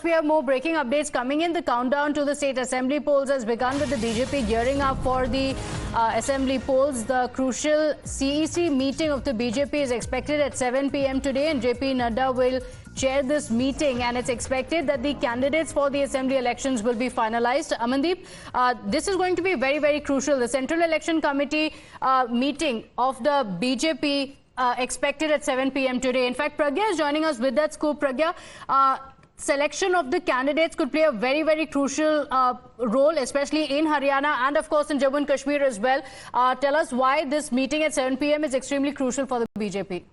we have more breaking updates coming in. The countdown to the state assembly polls has begun with the BJP gearing up for the assembly polls. The crucial CEC meeting of the BJP is expected at 7 p.m. today, and JP Nadda will chair this meeting, and it's expected that the candidates for the assembly elections will be finalized. Amandeep, this is going to be very, very crucial. The Central Election Committee meeting of the BJP expected at 7 p.m. today. In fact, Pragya is joining us with that scoop. Pragya, selection of the candidates could play a very, very crucial role, especially in Haryana and, of course, in Jammu and Kashmir as well. Tell us why this meeting at 7 p.m. is extremely crucial for the BJP.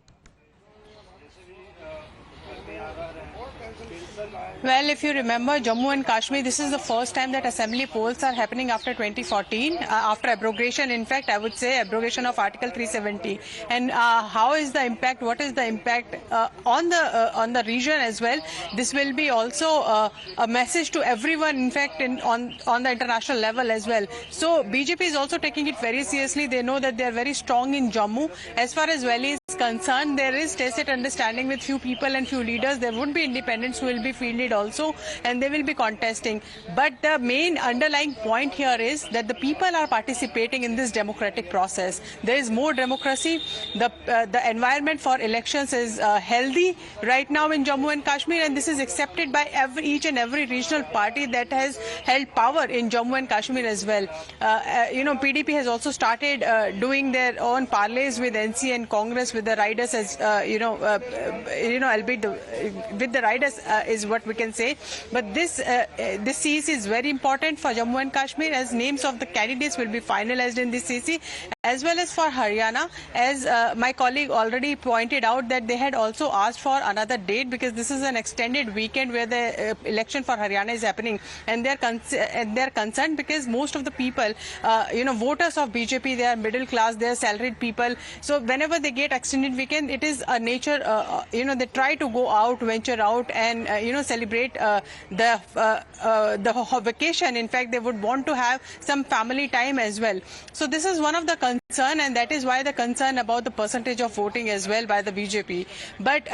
Well, if you remember, Jammu and Kashmir, this is the first time that assembly polls are happening after 2014, after abrogation. In fact, I would say abrogation of Article 370. And how is the impact? What is the impact on the region as well? This will be also a message to everyone. In fact, on the international level as well. So BJP is also taking it very seriously. They know that they are very strong in Jammu. As far as Valley is concerned, there is tacit understanding with few people and few leaders. There would be independents who will be fielded also, and they will be contesting. But the main underlying point here is that the people are participating in this democratic process. There is more democracy. The environment for elections is healthy right now in Jammu and Kashmir, and this is accepted by each and every regional party that has held power in Jammu and Kashmir as well. PDP has also started doing their own parlays with NC and Congress with the riders, as albeit with the riders is what we can say. But this CEC is very important for Jammu and Kashmir, as names of the candidates will be finalized in this CEC, as well as for Haryana. As my colleague already pointed out, that they had also asked for another date, because this is an extended weekend where the election for Haryana is happening, and they're concerned because most of the people, voters of BJP, they are middle class, they are salaried people. So whenever they get extended weekend, it is a nature, they try to go out, venture out, and celebrate the vacation. In fact, they would want to have some family time as well. So this is one of the concern, and that is why the concern about the percentage of voting as well by the BJP. But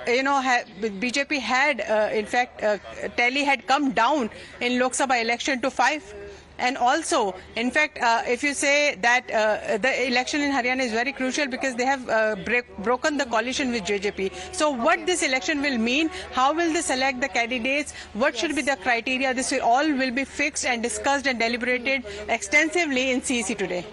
BJP had in fact tally had come down in Lok Sabha election to 5. And also, in fact, if you say that the election in Haryana is very crucial because they have broken the coalition with JJP. So what this election will mean, how will they select the candidates, what should be the criteria, this will all be fixed and discussed and deliberated extensively in CEC today.